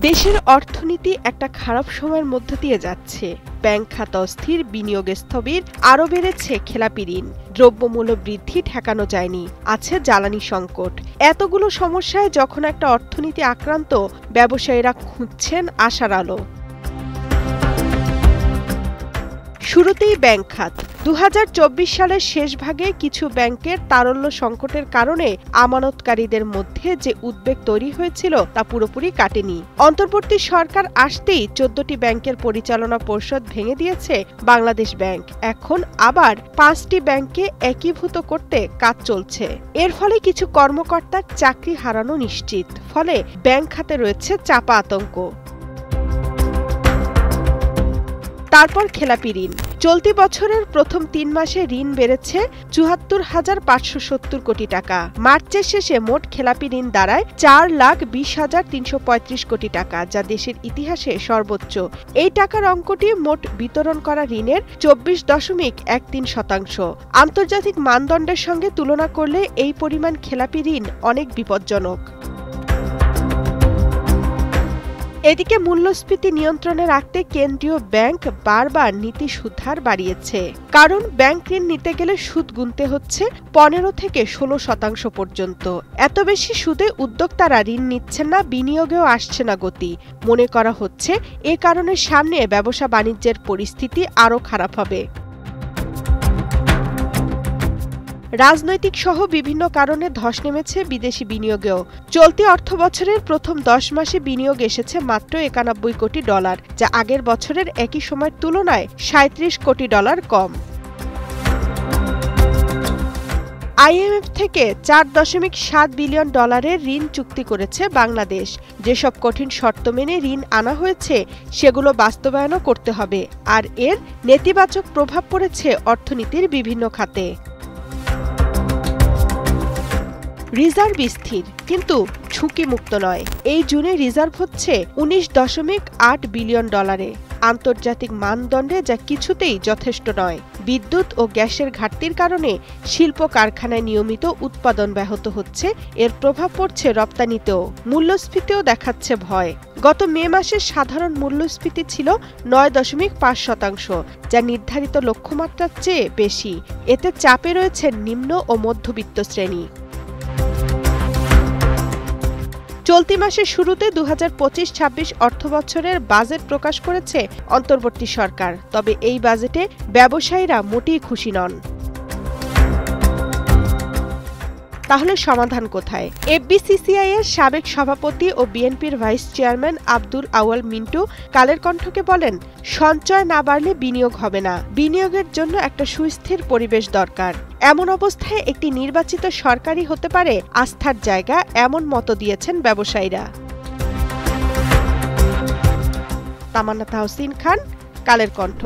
দেশের অর্থনীতি একটা খারাপ সময়ের মধ্য দিয়ে যাচ্ছে। ব্যাংক খাত অস্থির, বিনিয়োগ স্থবির, আরও বেড়েছে খেলাপি ঋণ, দ্রব্যমূল্য বৃদ্ধি ঠেকানো যায়নি, আছে জ্বালানি সংকট। এতগুলো সমস্যায় যখন একটা অর্থনীতি আক্রান্ত, ব্যবসায়ীরা খুঁজছেন আশার আলো। শুরুতেই ব্যাংক খাত। ২০২৪ সালের শেষ ভাগে কিছু ব্যাংকের তারল্য সংকটের কারণে আমানতকারীদের মধ্যে যে উদ্বেগ তৈরি হয়েছিল তা পুরোপুরি কাটেনি। অন্তর্বর্তী সরকার আসতেই ১৪টি ব্যাংকের পরিচালনা পর্ষদ ভেঙে দিয়েছে বাংলাদেশ ব্যাংক। এখন আবার ৫টি ব্যাংককে একীভূত করতে কাজ চলছে। এর ফলে কিছু কর্মকর্তার চাকরি হারানো নিশ্চিত। ফলে ব্যাংক খাতে রয়েছে চাপা আতঙ্ক। তারপর খেলাপি ঋণ। চলতি বছরের প্রথম ৩ মাসে ঋণ বেড়েছে ৭৪,৫৭০ কোটি টাকা। মার্চের শেষে মোট খেলাপি ঋণ দাঁড়ায় ৪,২০,৩৩৫ কোটি টাকা, যা দেশের ইতিহাসে সর্বোচ্চ। এই টাকার অঙ্কটি মোট বিতরণ করা ঋণের ২৪.১৩%। আন্তর্জাতিক মানদণ্ডের সঙ্গে তুলনা করলে এই পরিমাণ খেলাপি ঋণ অনেক বিপজ্জনক। এদিকে মূল্যস্ফীতি নিয়ন্ত্রণে রাখতে কেন্দ্রীয় ব্যাংক বারবার নীতি সুদহার বাড়িয়েছে। কারণ ব্যাংক ঋণ নিতে গেলে সুদ গুনতে হচ্ছে ১৫ থেকে ১৬% পর্যন্ত। এত বেশি সুদে উদ্যোক্তারা ঋণ নিচ্ছেন না, বিনিয়োগেও আসছে না গতি। মনে করা হচ্ছে এ কারণে সামনে ব্যবসা বাণিজ্যের পরিস্থিতি আরও খারাপ হবে। রাজনৈতিক সহ বিভিন্ন কারণে ধস নেমেছে বিদেশি বিনিয়োগেও। চলতি অর্থবছরের প্রথম ১০ মাসে বিনিয়োগ এসেছে মাত্র $৯১ কোটি, যা আগের বছরের একই সময়ের তুলনায় $৩৭ কোটি কম। আইএমএফ থেকে $৪.৭ বিলিয়ন ঋণ চুক্তি করেছে বাংলাদেশ। যেসব কঠিন শর্ত মেনে ঋণ আনা হয়েছে সেগুলো বাস্তবায়নও করতে হবে, আর এর নেতিবাচক প্রভাব পড়েছে অর্থনীতির বিভিন্ন খাতে। রিজার্ভ স্থির, কিন্তু ঝুঁকি মুক্ত নয়। এই জুনে রিজার্ভ হচ্ছে $১৯.৮ বিলিয়ন। আন্তর্জাতিক মানদণ্ডে যা কিছুতেই যথেষ্ট নয়। বিদ্যুৎ ও গ্যাসের ঘাটতির কারণে শিল্প কারখানায় নিয়মিত উৎপাদন ব্যাহত হচ্ছে। এর প্রভাব পড়ছে রপ্তানিতেও। মূল্যস্ফীতিও দেখাচ্ছে ভয়। গত মে মাসে সাধারণ মূল্যস্ফীতি ছিল ৯.৫%, যা নির্ধারিত লক্ষ্যমাত্রার চেয়ে বেশি। এতে চাপে রয়েছে নিম্ন ও মধ্যবিত্ত শ্রেণী। চলতি মাসের শুরুতে ২০২৫-২৬ অর্থবছরের বাজেট প্রকাশ করেছে অন্তর্বর্তী সরকার। তবে এই বাজেটে ব্যবসায়ীরা মোটেই খুশি নন। তাহলে সমাধান কোথায়? এফবিসিসিআই এর সাবেক সভাপতি ও বিএনপির ভাইস চেয়ারম্যান আব্দুল আউয়াল মিন্টু কালের কণ্ঠকে বলেন, সঞ্চয় না বাড়লে বিনিয়োগ হবে না। বিনিয়োগের জন্য একটা সুস্থির পরিবেশ দরকার। এমন অবস্থায় একটি নির্বাচিত সরকারই হতে পারে আস্থার জায়গা, এমন মত দিয়েছেন ব্যবসায়ীরা। তামান্না তাহসিন খান, কালের কণ্ঠ।